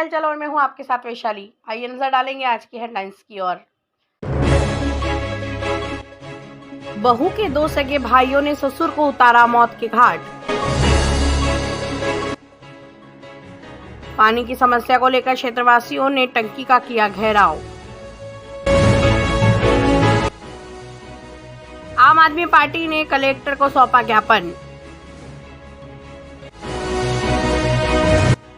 हलचल और मैं हूं आपके साथ वैशाली। आइए नजर डालेंगे आज की हेडलाइंस की ओर। बहू के 2 सगे भाइयों ने ससुर को उतारा मौत के घाट। पानी की समस्या को लेकर क्षेत्रवासियों ने टंकी का किया घेराव। आम आदमी पार्टी ने कलेक्टर को सौंपा ज्ञापन।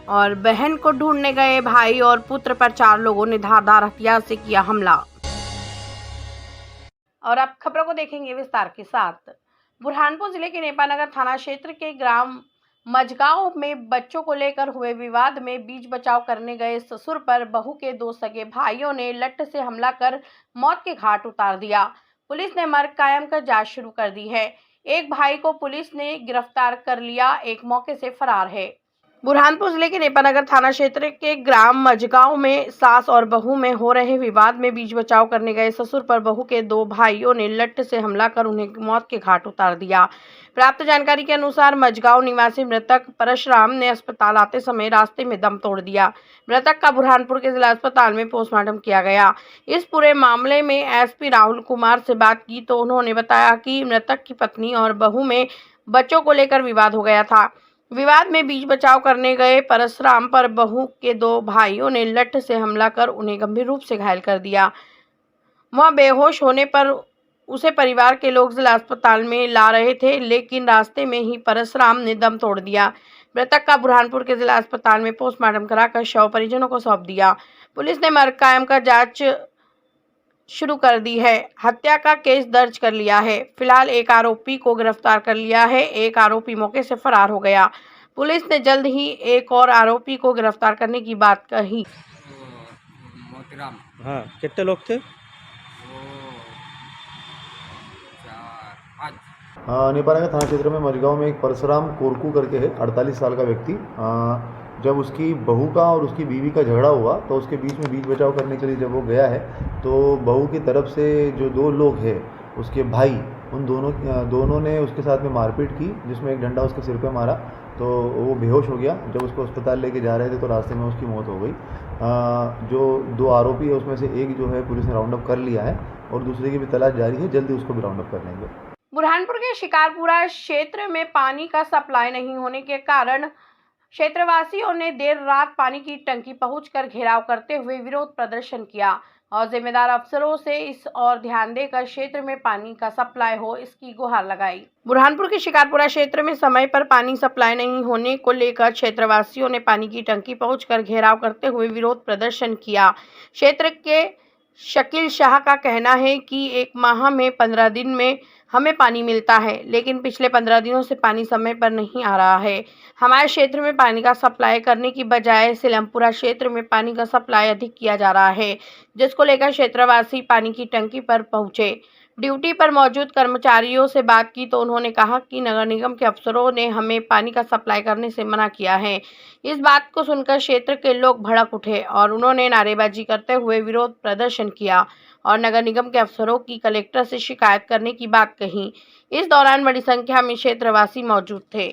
और बहन को ढूंढने गए भाई और पुत्र पर 4 लोगों ने धारदार हथियार से किया हमला। और अब खबरों को देखेंगे विस्तार के साथ। बुरहानपुर जिले के नेपानगर थाना क्षेत्र के ग्राम मझगांव में बच्चों को लेकर हुए विवाद में बीच बचाव करने गए ससुर पर बहू के 2 सगे भाइयों ने लठ से हमला कर मौत के घाट उतार दिया। पुलिस ने मर्ग कायम कर जांच शुरू कर दी है। एक भाई को पुलिस ने गिरफ्तार कर लिया, एक मौके से फरार है। बुरहानपुर जिले के नेपानगर थाना क्षेत्र के ग्राम मझगांव में सास और बहू में हो रहे विवाद में बीच बचाव करने गए ससुर पर बहू के 2 भाइयों ने लठ से हमला कर उन्हें मौत के घाट उतार दिया। प्राप्त जानकारी के अनुसार मझगांव निवासी मृतक परशुराम ने अस्पताल आते समय रास्ते में दम तोड़ दिया। मृतक का बुरहानपुर के जिला अस्पताल में पोस्टमार्टम किया गया। इस पूरे मामले में एसपी राहुल कुमार से बात की तो उन्होंने बताया कि मृतक की पत्नी और बहू में बच्चों को लेकर विवाद हो गया था। विवाद में बीच बचाव करने गए परशुराम पर बहू के 2 भाइयों ने लठ से हमला कर उन्हें गंभीर रूप से घायल कर दिया। वह बेहोश होने पर उसे परिवार के लोग जिला अस्पताल में ला रहे थे, लेकिन रास्ते में ही परशुराम ने दम तोड़ दिया। मृतक का बुरहानपुर के जिला अस्पताल में पोस्टमार्टम कराकर शव परिजनों को सौंप दिया। पुलिस ने मर्ग कायम कर जांच शुरू कर दी है। हत्या का केस दर्ज कर लिया है। फिलहाल एक आरोपी को गिरफ्तार कर लिया है, एक आरोपी मौके से फरार हो गया। पुलिस ने जल्द ही एक और आरोपी को गिरफ्तार करने की बात कही। मोतीराम। हाँ, कितने लोग थे? वो 4-5। नेपानगर थाना क्षेत्र में मझगांव में एक परशुराम कोरकू करके है 48 साल का व्यक्ति। जब उसकी बहू का और उसकी बीवी का झगड़ा हुआ तो उसके बीच में बीच बचाव करने के लिए जब वो गया है तो बहू की तरफ से जो 2 लोग हैं उसके भाई, उन दोनों ने उसके साथ में मारपीट की, जिसमें एक डंडा उसके सिर पे मारा तो वो बेहोश हो गया। जब उसको अस्पताल लेके जा रहे थे तो रास्ते में उसकी मौत हो गई। जो 2 आरोपी है उसमें से एक जो है पुलिस ने राउंड अप कर लिया है और दूसरे की भी तलाश जारी है, जल्दी उसको भी राउंड अप कर लेंगे। बुरहानपुर के शिकारपुरा क्षेत्र में पानी का सप्लाई नहीं होने के कारण क्षेत्रवासियों ने देर रात पानी की टंकी पहुंचकर घेराव करते हुए विरोध प्रदर्शन किया और जिम्मेदार अफसरों से इस और ध्यान देकर क्षेत्र में पानी का सप्लाई हो, इसकी गुहार लगाई। बुरहानपुर के शिकारपुरा क्षेत्र में समय पर पानी सप्लाई नहीं होने को लेकर क्षेत्रवासियों ने पानी की टंकी पहुंचकर घेराव करते हुए विरोध प्रदर्शन किया। क्षेत्र के शकील शाह का कहना है कि 1 माह में 15 दिन में हमें पानी मिलता है, लेकिन पिछले 15 दिनों से पानी समय पर नहीं आ रहा है। हमारे क्षेत्र में पानी का सप्लाई करने की बजाय सिलमपुरा क्षेत्र में पानी का सप्लाई अधिक किया जा रहा है, जिसको लेकर क्षेत्रवासी पानी की टंकी पर पहुंचे। ड्यूटी पर मौजूद कर्मचारियों से बात की तो उन्होंने कहा कि नगर निगम के अफसरों ने हमें पानी का सप्लाई करने से मना किया है। इस बात को सुनकर क्षेत्र के लोग भड़क उठे और उन्होंने नारेबाजी करते हुए विरोध प्रदर्शन किया और नगर निगम के अफसरों की कलेक्टर से शिकायत करने की बात कही। इस दौरान बड़ी संख्या में क्षेत्रवासी मौजूद थे।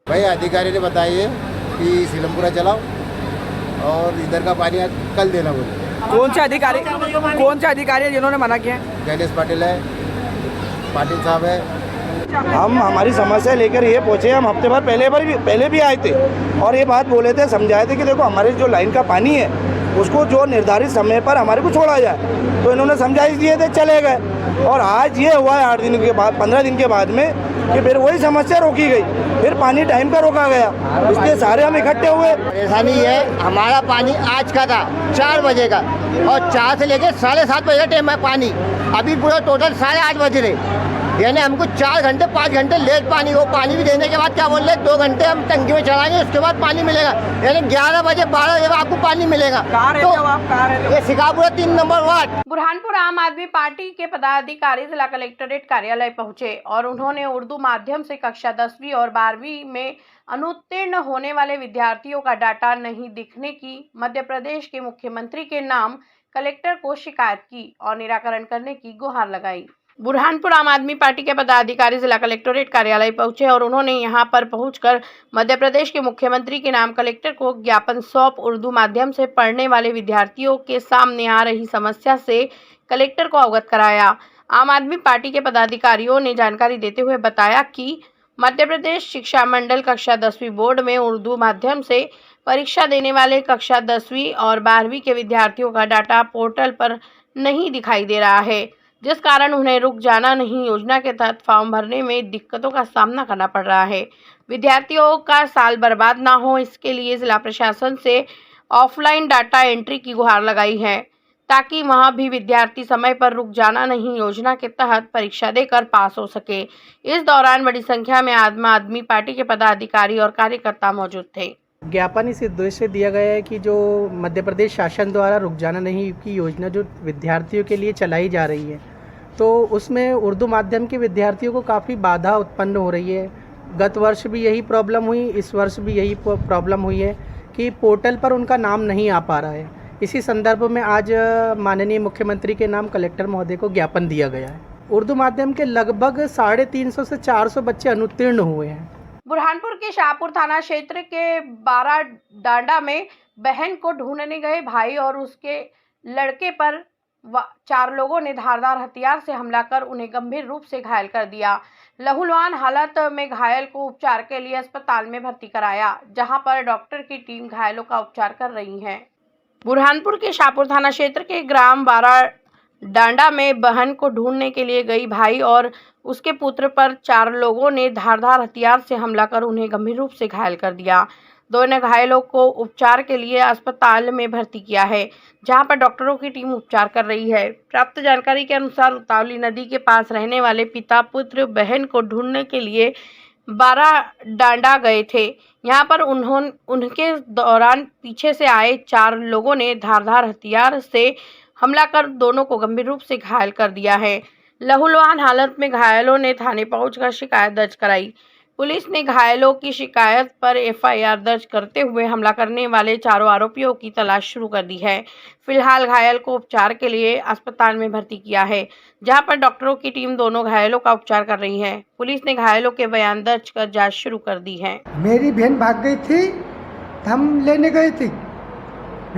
भाई अधिकारी ने बताइए कि सिलमपुरा चलाओ और इधर का पानी कल देना बोले। कौन से अधिकारी हैं जिन्होंने मना किया? गणेश पाटिल है, पाटिल साहब है। हम हमारी समस्या लेकर ये पहुँचे। हम हफ्ते भर पहले भी आए थे और ये बात बोले थे, समझाए थे कि देखो हमारे जो लाइन का पानी है उसको जो निर्धारित समय पर हमारे को छोड़ा जाए, तो इन्होंने समझाइश दिए थे, चले गए। और आज ये हुआ है 8 दिन के बाद, 15 दिन के बाद में कि फिर वही समस्या रोकी गई, फिर पानी टाइम का रोका गया, इसलिए सारे हम इकट्ठे हुए। परेशानी है, हमारा पानी आज का था 4 बजे का और 4 से लेकर 7:30 बजे का टाइम है पानी। अभी पूरा टोटल 8:30 बज रहे, यानी हमको 4 घंटे 5 घंटे लेट पानी। वो पानी भी देने के बाद क्या बोल रहे 2 घंटे हम टंकी में चलाएंगे, उसके बाद पानी मिलेगा, यानी 11 बजे 12 बजे आपको पानी मिलेगा। तो ये शिकारपुरा 3 नंबर वार्ड। बुरहानपुर आम आदमी पार्टी के पदाधिकारी जिला कलेक्ट्रेट कार्यालय पहुंचे और उन्होंने उर्दू माध्यम से कक्षा 10वीं और 12वीं में अनुत्तीर्ण होने वाले विद्यार्थियों का डाटा नहीं दिखने की मध्य प्रदेश के मुख्यमंत्री के नाम कलेक्टर को शिकायत की और निराकरण करने की गुहार लगाई। बुरहानपुर आम आदमी पार्टी के पदाधिकारी जिला कलेक्टोरेट कार्यालय पहुंचे और उन्होंने यहां पर पहुंचकर मध्य प्रदेश के मुख्यमंत्री के नाम कलेक्टर को ज्ञापन सौंप उर्दू माध्यम से पढ़ने वाले विद्यार्थियों के सामने आ रही समस्या से कलेक्टर को अवगत कराया। आम आदमी पार्टी के पदाधिकारियों ने जानकारी देते हुए बताया कि मध्य प्रदेश शिक्षा मंडल कक्षा 10वीं बोर्ड में उर्दू माध्यम से परीक्षा देने वाले कक्षा 10वीं और 12वीं के विद्यार्थियों का डाटा पोर्टल पर नहीं दिखाई दे रहा है, जिस कारण उन्हें रुक जाना नहीं योजना के तहत फॉर्म भरने में दिक्कतों का सामना करना पड़ रहा है। विद्यार्थियों का साल बर्बाद ना हो, इसके लिए जिला प्रशासन से ऑफलाइन डाटा एंट्री की गुहार लगाई है, ताकि वहां भी विद्यार्थी समय पर रुक जाना नहीं योजना के तहत परीक्षा देकर पास हो सके। इस दौरान बड़ी संख्या में आम आदमी पार्टी के पदाधिकारी और कार्यकर्ता मौजूद थे। ज्ञापन इस उद्देश्य से दिया गया है कि जो मध्य प्रदेश शासन द्वारा रुक जाना नहीं की योजना जो विद्यार्थियों के लिए चलाई जा रही है, तो उसमें उर्दू माध्यम के विद्यार्थियों को काफ़ी बाधा उत्पन्न हो रही है। गत वर्ष भी यही प्रॉब्लम हुई, इस वर्ष भी यही प्रॉब्लम हुई है कि पोर्टल पर उनका नाम नहीं आ पा रहा है। इसी संदर्भ में आज माननीय मुख्यमंत्री के नाम कलेक्टर महोदय को ज्ञापन दिया गया है। उर्दू माध्यम के लगभग 350 से 400 बच्चे अनुत्तीर्ण हुए हैं। बुरहानपुर के शाहपुर थाना क्षेत्र के 12 डांडा में बहन को ढूंढने गए भाई और उसके लड़के पर 4 लोगों ने धारदार हथियार से हमला कर उन्हें गंभीर रूप से घायल कर दिया। लहूलुहान हालत में घायल को उपचार के लिए अस्पताल में भर्ती कराया, जहां पर डॉक्टर की टीम घायलों का उपचार कर रही है। बुरहानपुर के शाहपुर थाना क्षेत्र के ग्राम 12 डांडा में बहन को ढूंढने के लिए गई भाई और उसके पुत्र पर 4 लोगों ने धारदार हथियार से हमला कर उन्हें गंभीर रूप से घायल कर दिया। दोनों घायलों को उपचार के लिए अस्पताल में भर्ती किया है, जहां पर डॉक्टरों की टीम उपचार कर रही है। प्राप्त जानकारी के अनुसार उतावली नदी के पास रहने वाले पिता पुत्र बहन को ढूंढने के लिए 12 डांडा गए थे। यहां पर उनके दौरान पीछे से आए 4 लोगों ने धारदार हथियार से हमला कर दोनों को गंभीर रूप से घायल कर दिया है। लहूलुहान हालत में घायलों ने थाने पहुंचकर शिकायत दर्ज कराई। पुलिस ने घायलों की शिकायत पर एफआईआर दर्ज करते हुए हमला करने वाले 4 आरोपियों की तलाश शुरू कर दी है। फिलहाल घायल को उपचार के लिए अस्पताल में भर्ती किया है, जहां पर डॉक्टरों की टीम दोनों घायलों का उपचार कर रही है। पुलिस ने घायलों के बयान दर्ज कर जांच शुरू कर दी है। मेरी बहन भाग गई थी, हम लेने गए थे।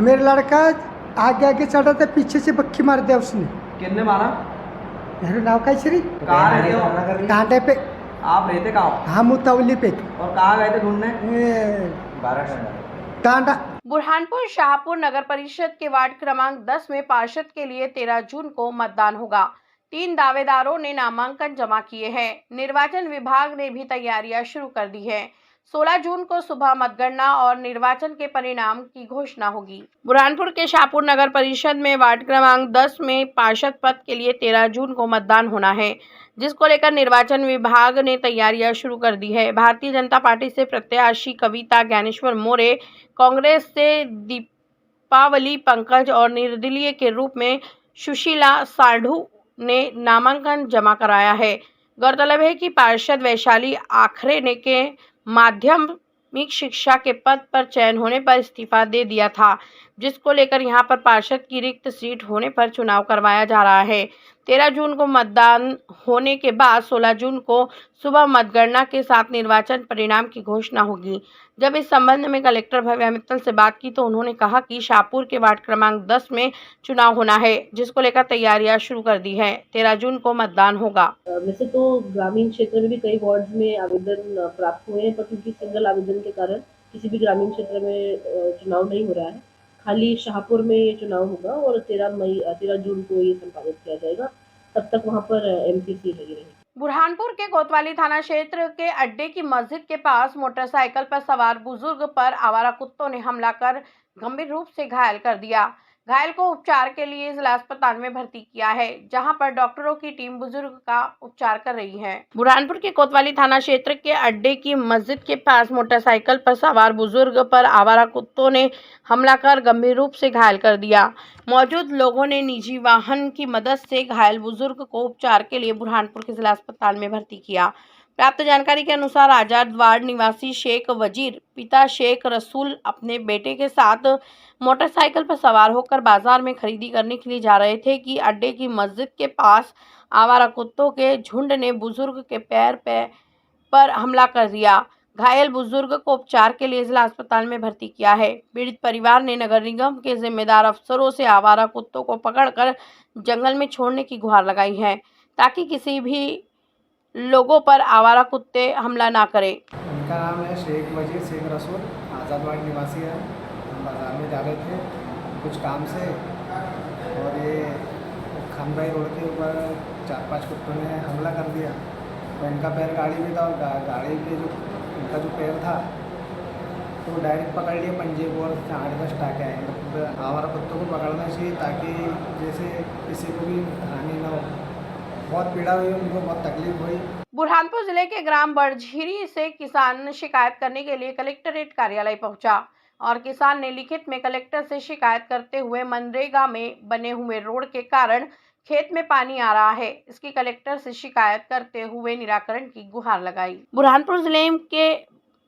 मेरा लड़का आगे आगे चढ़ा था, पीछे से बक्की मार दिया उसने। किसने मारा? मेरा नाव कैसरी कहाँ रहते हो? कांटे पे। आप रहते कहाँ? हम उतावली पे। और कहाँ गए थे ढूंढने? 12 डांडा। बुरहानपुर शाहपुर नगर परिषद के वार्ड क्रमांक 10 में पार्षद के लिए 13 जून को मतदान होगा। 3 दावेदारों ने नामांकन जमा किए हैं। निर्वाचन विभाग ने भी तैयारियां शुरू कर दी है। 16 जून को सुबह मतगणना और निर्वाचन के परिणाम की घोषणा होगी। बुरहानपुर के शाहपुर नगर परिषद में वार्ड क्रमांक 10 में पार्षद पद के लिए 13 जून को मतदान होना है, जिसको लेकर निर्वाचन विभाग ने तैयारियां शुरू कर दी है। भारतीय जनता पार्टी से प्रत्याशी कविता ज्ञानेश्वर मोरे, कांग्रेस से दीपावली पंकज और निर्दलीय के रूप में सुशीला साढ़ू ने नामांकन जमा कराया है। गौरतलब है कि पार्षद वैशाली आखरे ने के माध्यमिक शिक्षा के पद पर चयन होने पर इस्तीफा दे दिया था, जिसको लेकर यहां पर पार्षद की रिक्त सीट होने पर चुनाव करवाया जा रहा है। 13 जून को मतदान होने के बाद 16 जून को सुबह मतगणना के साथ निर्वाचन परिणाम की घोषणा होगी। जब इस संबंध में कलेक्टर भव्या मित्तल से बात की तो उन्होंने कहा कि शाहपुर के वार्ड क्रमांक 10 में चुनाव होना है, जिसको लेकर तैयारियां शुरू कर दी है। 13 जून को मतदान होगा। वैसे तो ग्रामीण क्षेत्र में भी कई वार्ड में आवेदन प्राप्त हुए हैं, पर क्योंकि सिंगल आवेदन के कारण किसी भी ग्रामीण क्षेत्र में चुनाव नहीं हो रहा है। खाली शाहपुर में ये चुनाव होगा और 13 जून को ये संपादित किया जाएगा। तब तक वहाँ पर एमसीसी लगी रहेगी। बुरहानपुर के कोतवाली थाना क्षेत्र के अड्डे की मस्जिद के पास मोटरसाइकिल पर सवार बुजुर्ग पर आवारा कुत्तों ने हमला कर गंभीर रूप से घायल कर दिया। घायल को उपचार के लिए जिला अस्पताल में भर्ती किया है, जहां पर डॉक्टरों की टीम बुजुर्ग का उपचार कर रही है। बुरहानपुर के कोतवाली थाना क्षेत्र के अड्डे की मस्जिद के पास मोटरसाइकिल पर सवार बुजुर्ग पर आवारा कुत्तों ने हमला कर गंभीर रूप से घायल कर दिया। मौजूद लोगों ने निजी वाहन की मदद से घायल बुजुर्ग को उपचार के लिए बुरहानपुर के जिला अस्पताल में भर्ती किया। प्राप्त जानकारी के अनुसार आजाद वार्ड निवासी शेख वजीर पिता शेख रसूल अपने बेटे के साथ मोटरसाइकिल पर सवार होकर बाजार में खरीदी करने के लिए जा रहे थे कि अड्डे की मस्जिद के पास आवारा कुत्तों के झुंड ने बुजुर्ग के पैर पर हमला कर दिया। घायल बुजुर्ग को उपचार के लिए जिला अस्पताल में भर्ती किया है। पीड़ित परिवार ने नगर निगम के जिम्मेदार अफसरों से आवारा कुत्तों को पकड़कर जंगल में छोड़ने की गुहार लगाई है ताकि किसी भी लोगों पर आवारा कुत्ते हमला ना करें। उनका नाम है शेख वजीर शेख रसूल, आज़ाद वार्ड निवासी है। हम बाज़ार में जा रहे थे कुछ काम से और ये खमराई रोड के ऊपर 4-5 कुत्तों ने हमला कर दिया। तो इनका पैर गाड़ी में था और गाड़ी के जो इनका जो पैर था तो डायरेक्ट पकड़ लिया पंजे को और 8-10 टाँके आए। आवारा कुत्तों को पकड़ना चाहिए ताकि जैसे किसी को भी हानि ना हो। बहुत पीड़ा हुई, उनको बहुत तकलीफ हुई। बुरहानपुर जिले के ग्राम बड़झीरी से किसान शिकायत करने के लिए कलेक्ट्रेट कार्यालय पहुंचा और किसान ने लिखित में कलेक्टर से शिकायत करते हुए मनरेगा में बने हुए रोड के कारण खेत में पानी आ रहा है, इसकी कलेक्टर से शिकायत करते हुए निराकरण की गुहार लगाई। बुरहानपुर जिले के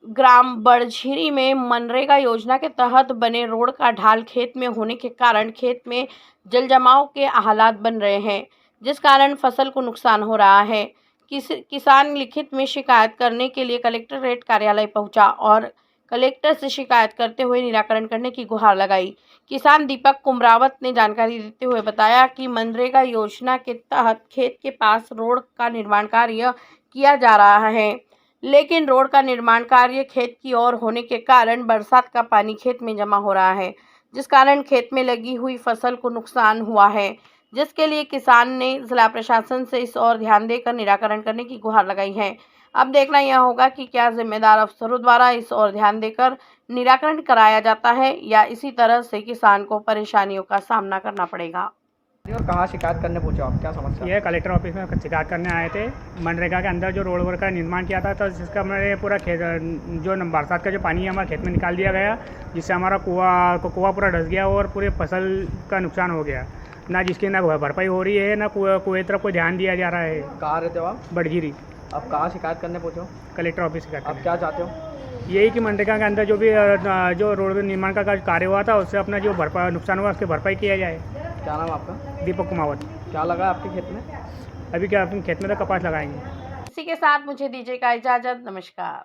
ग्राम बड़झीरी में मनरेगा योजना के तहत बने रोड का ढाल खेत में होने के कारण खेत में जल जमाव के हालात बन रहे हैं, जिस कारण फसल को नुकसान हो रहा है। किसान लिखित में शिकायत करने के लिए कलेक्ट्रेट कार्यालय पहुंचा और कलेक्टर से शिकायत करते हुए निराकरण करने की गुहार लगाई। किसान दीपक कुमरावत ने जानकारी देते हुए बताया कि मनरेगा योजना के तहत खेत के पास रोड का निर्माण कार्य किया जा रहा है, लेकिन रोड का निर्माण कार्य खेत की ओर होने के कारण बरसात का पानी खेत में जमा हो रहा है, जिस कारण खेत में लगी हुई फसल को नुकसान हुआ है, जिसके लिए किसान ने जिला प्रशासन से इस ओर ध्यान देकर निराकरण करने की गुहार लगाई है। अब देखना यह होगा कि क्या जिम्मेदार अफसरों द्वारा इस ओर ध्यान देकर निराकरण कराया जाता है या इसी तरह से किसान को परेशानियों का सामना करना पड़ेगा। और कहाँ शिकायत करने पहुंचे आप, क्या समस्या? ये कलेक्टर ऑफिस में शिकायत करने आए थे। मनरेगा के अंदर जो रोड का निर्माण किया था तो जिसका हमारे पूरा खेत जो बरसात का जो पानी है हमारे खेत में निकाल दिया गया, जिससे हमारा कुआं पूरा ढस गया और पूरे फसल का नुकसान हो गया। ना जिसकी ना भरपाई हो रही है, ना कुएं तरफ कोई ध्यान दिया जा रहा है। कहाँ रहते हो आप? बड़झीरी। आप कहाँ शिकायत करने पहुँचे हो? कलेक्टर ऑफिस शिकायत। आप क्या चाहते हो? यही कि मनरेगा के अंदर जो भी जो रोड निर्माण का कार्य हुआ था उससे अपना जो नुकसान हुआ उसकी भरपाई किया जाए। क्या नाम आपका? दीपक कुमावत। क्या लगा आपके खेत में? अभी क्या अपने खेत में तो कपास लगाएंगे। इसी के साथ मुझे दीजिएगा इजाज़त। नमस्कार।